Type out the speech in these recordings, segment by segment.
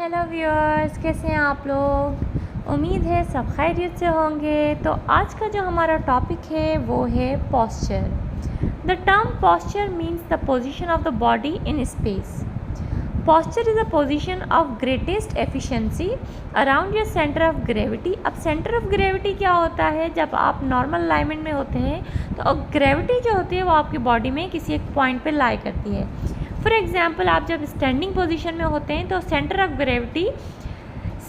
Hello viewers, कैसे हैं आप लोग। उम्मीद है सब खैरियत से होंगे। तो आज का जो हमारा टॉपिक है वो है posture. The term posture means the position of the body in space. Posture is a position of greatest efficiency around your centre of gravity. अब सेंटर ऑफ ग्रेविटी क्या होता है? जब आप नॉर्मल अलाइनमेंट में होते हैं तो ग्रेविटी जो होती है वो आपकी बॉडी में किसी एक पॉइंट पे लाई करती है। फॉर एग्जाम्पल, आप जब स्टैंडिंग पोजीशन में होते हैं तो centre of gravity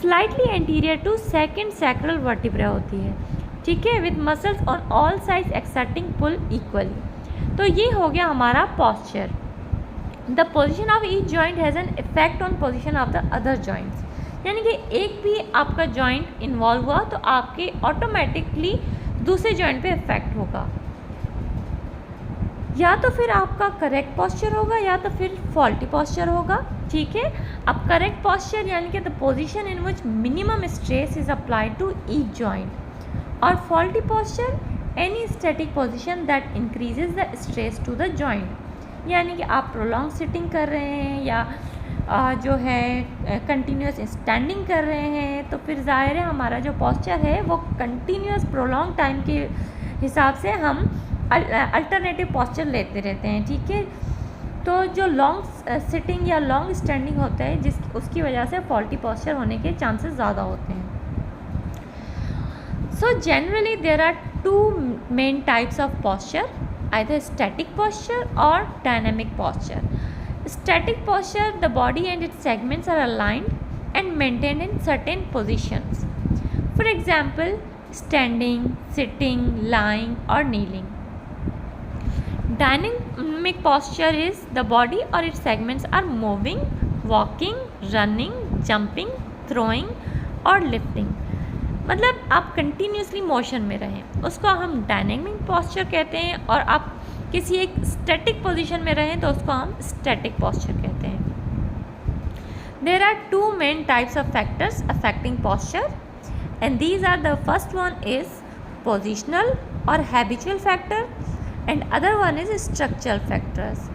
slightly anterior to second sacral vertebra होती है, ठीक है, with muscles on all sides exerting pull equally. तो ये हो गया हमारा posture. The position of each joint has an effect on position of the other joints, यानी कि एक भी आपका जॉइंट इन्वॉल्व हुआ तो आपके ऑटोमेटिकली दूसरे जॉइंट पे इफेक्ट होगा। या तो फिर आपका करेक्ट पोस्चर होगा या तो फिर फॉल्टी पोस्चर होगा, ठीक है। अब करेक्ट पोस्चर यानी कि the position in which minimum stress is applied to each joint, और faulty posture any static position that increases the stress to the joint, यानी कि आप प्रोलॉन्ग सिटिंग कर रहे हैं या जो है कंटिन्यूस स्टैंडिंग कर रहे हैं, तो फिर ज़ाहिर है हमारा जो पोस्चर है वो कंटिन्यूस प्रोलॉन्ग टाइम के हिसाब से हम अल्टरनेटिव पोस्चर लेते रहते हैं, ठीक है। तो जो लॉन्ग सिटिंग या लॉन्ग स्टैंडिंग होता है उसकी वजह से फॉल्टी पोस्चर होने के चांसेस ज़्यादा होते हैं। So generally there are two main types of posture, either static posture और dynamic posture. Static posture, the body and its segments are aligned and maintained in certain positions, for example standing, sitting, lying और kneeling. Dynamic posture is the body or its segments are moving, walking, running, jumping, throwing और lifting, मतलब आप continuously motion में रहें, उसको हम dynamic posture कहते हैं। और आप किसी एक स्टैटिक पोजीशन में रहें तो उसको हम स्टैटिक पोस्चर कहते हैं। There are two main types of factors affecting posture and these are, the first one is positional or habitual factor and other one is structural factors.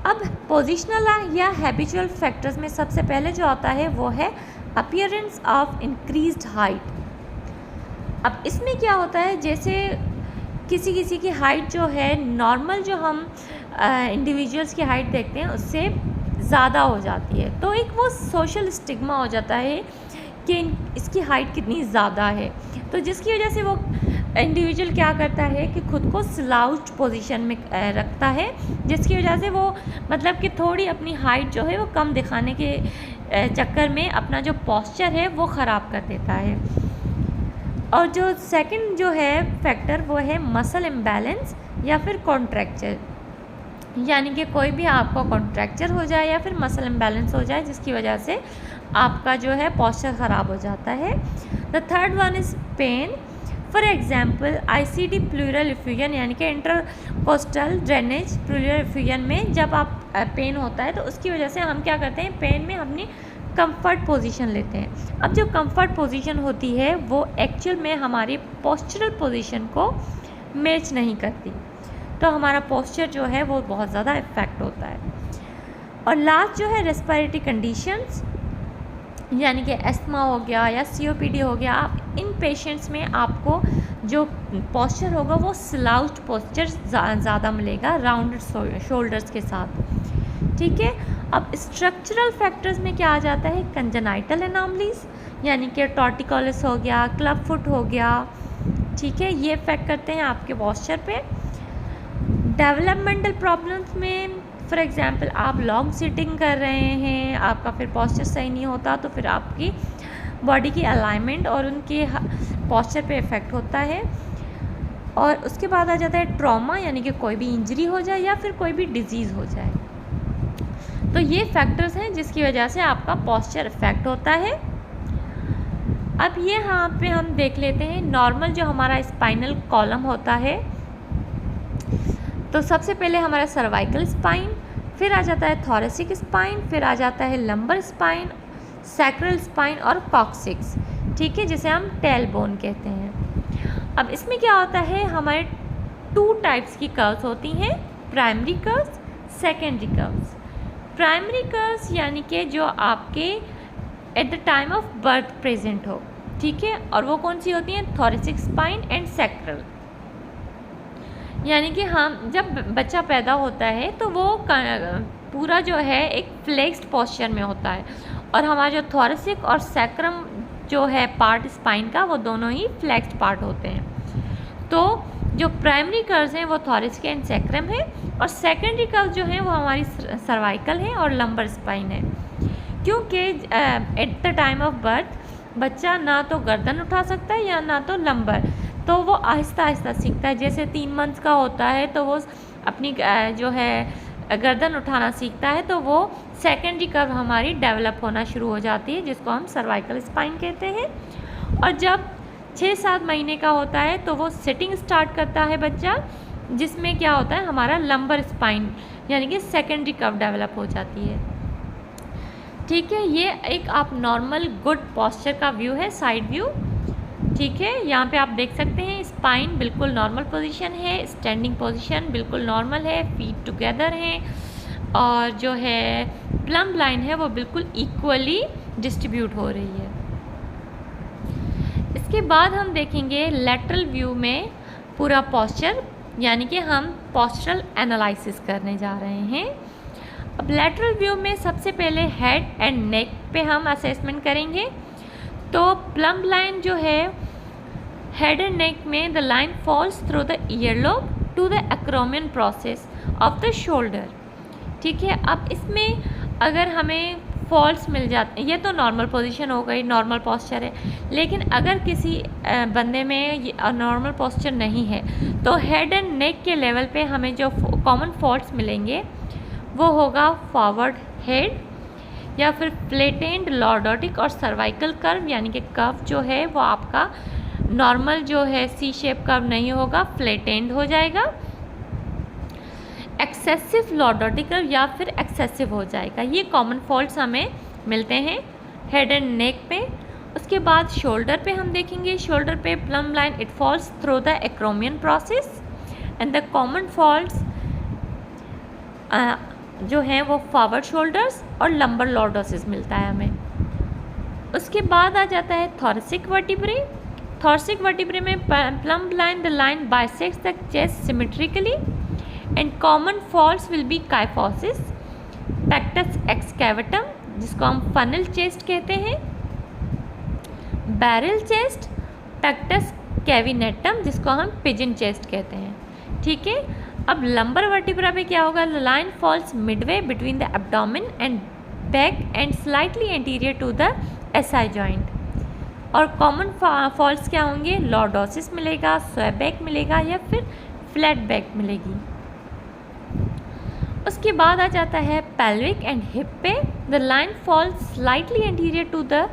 अब पोजिशनल या habitual factors में सबसे पहले जो आता है वो है अपीयरेंस ऑफ इंक्रीज्ड हाइट। अब इसमें क्या होता है, जैसे किसी किसी की हाइट जो है नॉर्मल जो हम इंडिविजुअल्स की हाइट देखते हैं उससे ज़्यादा हो जाती है, तो एक वो सोशल स्टिग्मा हो जाता है कि इसकी हाइट कितनी ज़्यादा है, तो जिसकी वजह से वो इंडिविजुअल क्या करता है कि खुद को स्लाउच्ड पोजीशन में रखता है, जिसकी वजह से वो मतलब कि थोड़ी अपनी हाइट जो है वो कम दिखाने के चक्कर में अपना जो पोस्चर है वो ख़राब कर देता है। और जो सेकंड जो है फैक्टर वो है मसल इम्बैलेंस या फिर कॉन्ट्रैक्चर, यानी कि कोई भी आपको कॉन्ट्रैक्चर हो जाए या फिर मसल इम्बैलेंस हो जाए जिसकी वजह से आपका जो है पोस्चर ख़राब हो जाता है। The third one is pain, for example ICD pleural effusion, यानी कि इंटरकोस्टल ड्रेनेज प्लूरल इफ्यूजन में जब आप पेन होता है तो उसकी वजह से हम क्या करते हैं, पेन में अपनी कंफर्ट पोजीशन लेते हैं। अब जो कंफर्ट पोजीशन होती है वो एक्चुअल में हमारी पोस्चरल पोजीशन को मैच नहीं करती, तो हमारा पोस्चर जो है वो बहुत ज़्यादा इफेक्ट होता है। और लास्ट जो है रेस्पिरेटरी कंडीशंस, यानी कि एस्थमा हो गया या COPD हो गया, आप इन पेशेंट्स में आपको जो पोस्चर होगा वो स्लाउच्ड पोस्चर ज़्यादा मिलेगा राउंडेड शोल्डर्स के साथ, ठीक है। अब स्ट्रक्चरल फैक्टर्स में क्या आ जाता है, कंजेनाइटल एनॉमलीज, यानी कि टॉर्टिकोलिस हो गया, क्लब फुट हो गया, ठीक है, ये इफेक्ट करते हैं आपके पोस्चर पे। डेवलपमेंटल प्रॉब्लम्स में फॉर एग्जांपल आप लॉन्ग सिटिंग कर रहे हैं, आपका फिर पोस्चर सही नहीं होता तो फिर आपकी बॉडी की अलाइनमेंट और उनके पोस्चर पे इफ़ेक्ट होता है। और उसके बाद आ जाता है ट्रॉमा, यानी कि कोई भी इंजरी हो जाए या फिर कोई भी डिजीज़ हो जाए, तो ये फैक्टर्स हैं जिसकी वजह से आपका पोस्चर इफ़ेक्ट होता है। अब ये यहाँ पे हम देख लेते हैं नॉर्मल जो हमारा स्पाइनल कॉलम होता है, तो सबसे पहले हमारा सर्वाइकल स्पाइन, फिर आ जाता है थोरेसिक स्पाइन, फिर आ जाता है लंबर स्पाइन, सैक्रल स्पाइन और कॉक्सिक्स, ठीक है, जिसे हम टेल बोन कहते हैं। अब इसमें क्या होता है, हमारे टू टाइप्स की कर्व्स होती हैं, primary curves, secondary curves. Primary curves यानी कि जो आपके at the time of birth present हो, ठीक है। और वो कौन सी होती हैं? Thoracic spine and sacral. यानी कि हम जब बच्चा पैदा होता है तो वो पूरा जो है एक फ्लेक्स्ड पोस्चर में होता है, और हमारा जो थोरेसिक और सैक्रम जो है पार्ट स्पाइन का, वो दोनों ही फ्लेक्स्ड पार्ट होते हैं। तो जो प्राइमरी कर्व्स हैं वो थोरेसिक एंड सैक्रम है, और सेकेंडरी कर्व जो हैं वो हमारी सर्वाइकल है और लंबर स्पाइन है। क्योंकि at the time of birth बच्चा ना तो गर्दन उठा सकता है या ना तो लंबर, तो वो आहिस्ता आहिस्ता सीखता है। जैसे 3 मंथ्स का होता है तो वो अपनी जो है गर्दन उठाना सीखता है, तो वो सेकेंडरी कर्व हमारी डेवलप होना शुरू हो जाती है, जिसको हम सर्वाइकल स्पाइन कहते हैं। और जब 6-7 महीने का होता है तो वो सिटिंग स्टार्ट करता है बच्चा, जिसमें क्या होता है हमारा लंबर स्पाइन यानी कि सेकेंडरी कर्व डेवलप हो जाती है, ठीक है। ये एक आप नॉर्मल गुड पोस्चर का व्यू है, साइड व्यू, ठीक है। यहाँ पे आप देख सकते हैं स्पाइन बिल्कुल नॉर्मल पोजीशन है, स्टैंडिंग पोजीशन बिल्कुल नॉर्मल है, फीट टुगेदर हैं, और जो है प्लम लाइन है वो बिल्कुल इक्वली डिस्ट्रीब्यूट हो रही है। इसके बाद हम देखेंगे लेटरल व्यू में पूरा पोस्चर, यानी कि हम पोस्चरल एनालिसिस करने जा रहे हैं। अब लेटरल व्यू में सबसे पहले हेड एंड नेक पे हम असेसमेंट करेंगे। तो प्लम लाइन जो है हेड एंड नेक में the line falls through the earlobe to the acromion process of the shoulder, ठीक है। अब इसमें अगर हमें फॉल्स मिल जाते, ये तो नॉर्मल पोजीशन हो गई, नॉर्मल पोस्चर है। लेकिन अगर किसी बंदे में नॉर्मल पोस्चर नहीं है तो हेड एंड नेक के लेवल पे हमें जो कॉमन फॉल्ट्स मिलेंगे वो होगा फॉरवर्ड हेड, या फिर फ्लैटेंड लॉर्डोटिक और सर्वाइकल कर्व, यानी कि कर्व जो है वो आपका नॉर्मल जो है सी शेप कर्व नहीं होगा, फ्लैटेंड हो जाएगा। एक्सेसिव लॉर्डोटिक कर्व या फिर एक्सेसिव हो जाएगा। ये कॉमन फॉल्ट्स हमें मिलते हैं हेड एंड नेक पे। उसके बाद शोल्डर पे हम देखेंगे, शोल्डर पे plumb line it falls through the acromion process and the common faults जो हैं वो फॉरवर्ड शोल्डर्स और लंबर लॉर्डोसिस मिलता है हमें। उसके बाद आ जाता है थोरेसिक वर्टिब्रे। थोरेसिक वर्टिब्रे में plumb line the line bisects the chest symmetrically and common faults will be kyphosis, pectus excavatum जिसको हम फनल चेस्ट कहते हैं, बैरल चेस्ट, पेक्टस कैविनेटम जिसको हम पिजन चेस्ट कहते हैं, ठीक है। अब लंबर वर्टिब्रा में क्या होगा? Line falls midway between the abdomen and back and slightly anterior to the SI joint. और कॉमन फॉल्स क्या होंगे? लॉर्डोसिस मिलेगा, स्वैबैक मिलेगा, या फिर फ्लैट बैक मिलेगी। उसके बाद आ जाता है पेल्विक एंड हिप पे। The line falls slightly anterior to the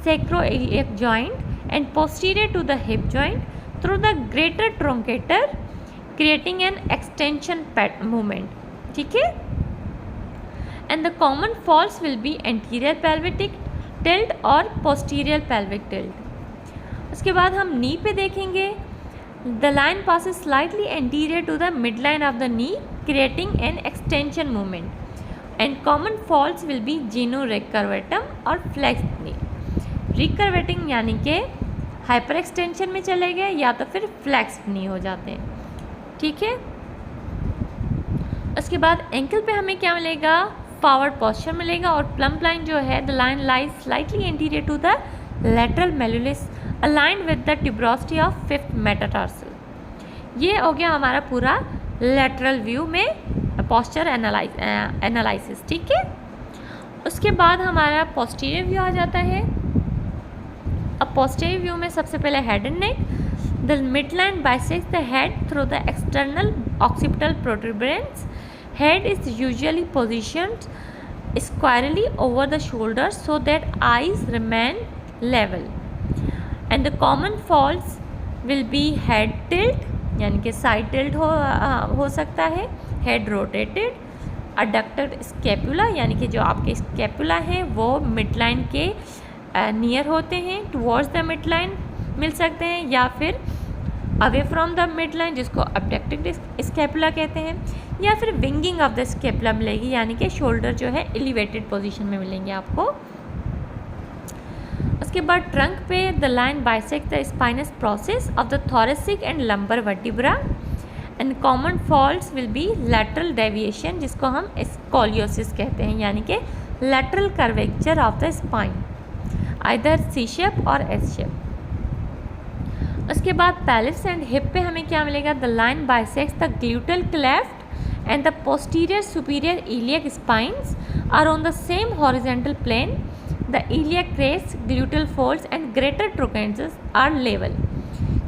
sacroiliac joint and posterior to the hip joint through the greater truncator creating an extension movement, ठीक है। and the common falls will be anterior pelvic tilt और posterior pelvic tilt। उसके बाद हम नी पे देखेंगे, the line passes slightly anterior to the midline of the knee creating an extension movement and common falls will be genu-recurvatum और flexed knee। रिकर्वेटिंग यानी कि hyper extension में चले गए या तो फिर फ्लैक्स नहीं हो जाते हैं, ठीक है। उसके बाद एंकल पे हमें क्या मिलेगा? फॉरवर्ड पोस्चर मिलेगा, और प्लम लाइन जो है the line lies slightly anterior to the lateral malleolus aligned with the tuberosity of 5th metatarsal. ये हो गया हमारा पूरा लेटरल व्यू में पोस्चर एनालिसिस, ठीक है। उसके बाद हमारा पोस्टीरियर व्यू आ जाता है। अब पोस्टीरियर व्यू में सबसे पहले head and neck. The midline bisects the head through the external occipital protuberance. Head is usually positioned squarely over the shoulder so that eyes remain level and the common faults will be head tilt यानी कि side tilt हो सकता है, head rotated, अडक्टेड scapula यानी कि जो आपके scapula हैं वो मिडलाइन के नियर होते हैं, टुवर्ड्स द मिडलाइन मिल सकते हैं, या फिर अवे फ्रॉम द मिडलाइन जिसको अबडक्टेड स्कैपुला कहते हैं, या फिर विंगिंग ऑफ द स्कैपुला मिलेगी यानी कि शोल्डर जो है एलिवेटेड पोजीशन में मिलेंगे आपको। उसके बाद ट्रंक पे the line bisect the spinous process of the thoracic and lumbar vertebra and common faults will be lateral deviation, जिसको हम स्कोलियोसिस कहते हैं, यानी कि lateral curvature of the spine, either C shape और एस शेप। उसके बाद पैलिस एंड हिप पे हमें क्या मिलेगा, the line bisects the gluteal cleft and the posterior superior iliac spines are on the same horizontal plane, the iliac crest, gluteal folds and greater trochanters are level.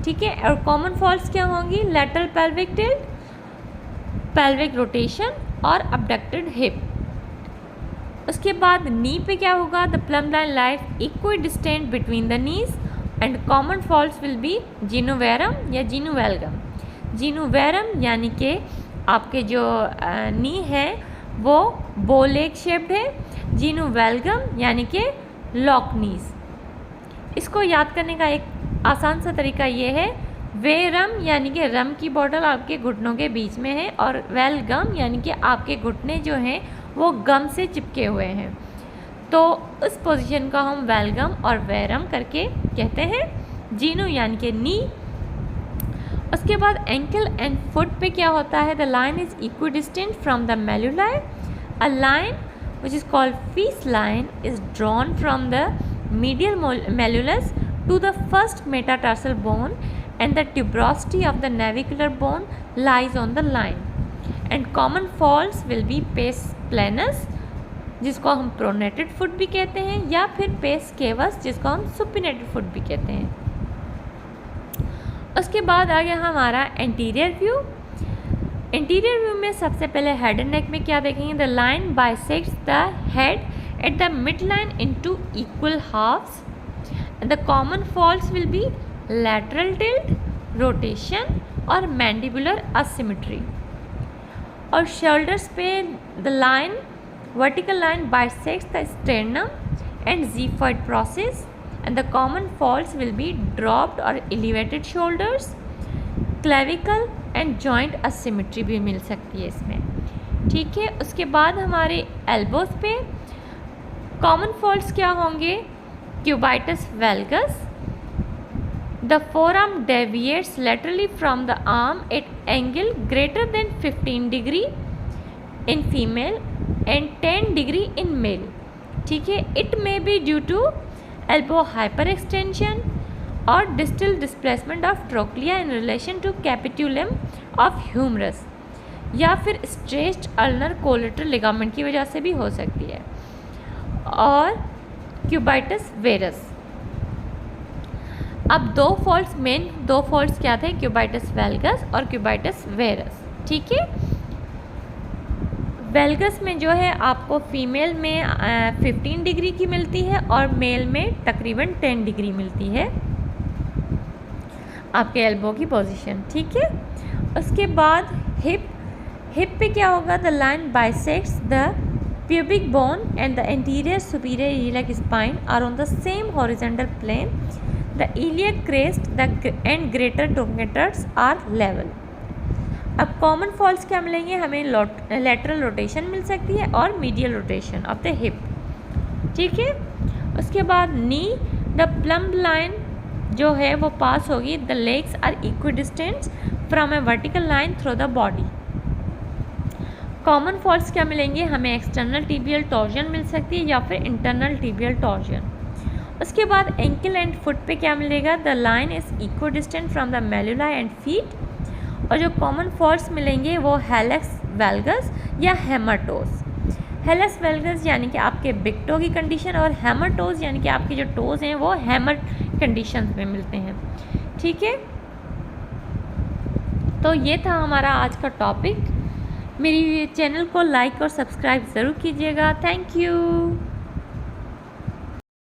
ठीक है, और common faults क्या होंगी, lateral pelvic tilt, pelvic rotation और abducted hip. उसके बाद knee पे क्या होगा, the plumb line lies equidistant between the knees and common faults will be genu varum या जिनोवेलगम। जिनोवेरम यानी कि आपके जो नी है वो बो लेग शेप्ड है, जिनोवेलगम यानी कि लॉक नीज। इसको याद करने का एक आसान सा तरीका ये है, वेरम यानी कि रम की बॉटल आपके घुटनों के बीच में है और वेलगम यानी कि आपके घुटने जो हैं वो गम से चिपके हुए हैं, तो उस पोजीशन को हम वेलगम और वेरम करके कहते हैं। जीनो यानी कि नी। उसके बाद एंकल एंड फुट पे क्या होता है, the line is equidistant from the malleoli, a line which is called Feiss line is drawn from the medial malleolus to the first metatarsal bone and the tuberosity of the navicular bone lies on the line, and common faults will be pes planus जिसको हम pronated foot भी कहते हैं, या फिर pes cavus जिसको हम supinated foot भी कहते हैं। उसके बाद आ गया हमारा एंटीरियर व्यू। एंटीरियर व्यू में सबसे पहले हेड एंड नेक में क्या देखेंगे, the line bisects the head at the midline into equal halves, and the common faults will be lateral tilt, rotation और mandibular asymmetry। और shoulders पे the line vertical line bisects the sternum and xiphoid process, and the common faults will be dropped or elevated shoulders, clavicle and joint asymmetry भी मिल सकती है इसमें। ठीक है, उसके बाद हमारे elbows पे कॉमन फॉल्ट्स क्या होंगे, cubitus valgus, the forearm deviates laterally from the arm at angle greater than 15 degree in female and 10 degree in male. ठीक है, it may be due to elbow hyperextension और distal displacement of trochlea in relation to capitulum of humerus, या फिर stretched ulnar collateral ligament की वजह से भी हो सकती है। और क्यूबाइटस वेरस। अब दो फॉल्ट्स क्या थे, क्यूबाइटस वेल्गस और क्यूबाइटस वेरस। ठीक है, वेल्गस में जो है आपको फीमेल में 15 डिग्री की मिलती है और मेल में तकरीबन 10 डिग्री मिलती है आपके एल्बो की पोजीशन। ठीक है, उसके बाद हिप पे क्या होगा, the line bisects the pubic bone and the anterior superior iliac spine are on the same horizontal plane, the iliac crest and greater trochanters are level। अब कॉमन फॉल्ट्स क्या मिलेंगे, हमें lateral rotation मिल सकती है और medial rotation of the hip। ठीक है, उसके बाद नी, द plumb line जो है वो पास होगी, the legs are equidistant from a vertical line through the body। Common faults क्या मिलेंगे, हमें एक्सटर्नल टिबियल टॉर्जन मिल सकती है या फिर इंटरनल टिबियल टॉर्जन। उसके बाद एंकल एंड फुट पे क्या मिलेगा, the line is equidistant from the malleoli and feet. और जो कॉमन फॉल्ट्स मिलेंगे वो हेलक्स वेल्गस या हेमाटोस। हेलक्स वेल्गस यानी कि आपके बिग टो की कंडीशन, और हेमाटोस यानी कि आपके जो टोज हैं वो हैमर कंडीशन में मिलते हैं। ठीक है, तो ये था हमारा आज का टॉपिक। मेरी चैनल को लाइक और सब्सक्राइब ज़रूर कीजिएगा। Thank you.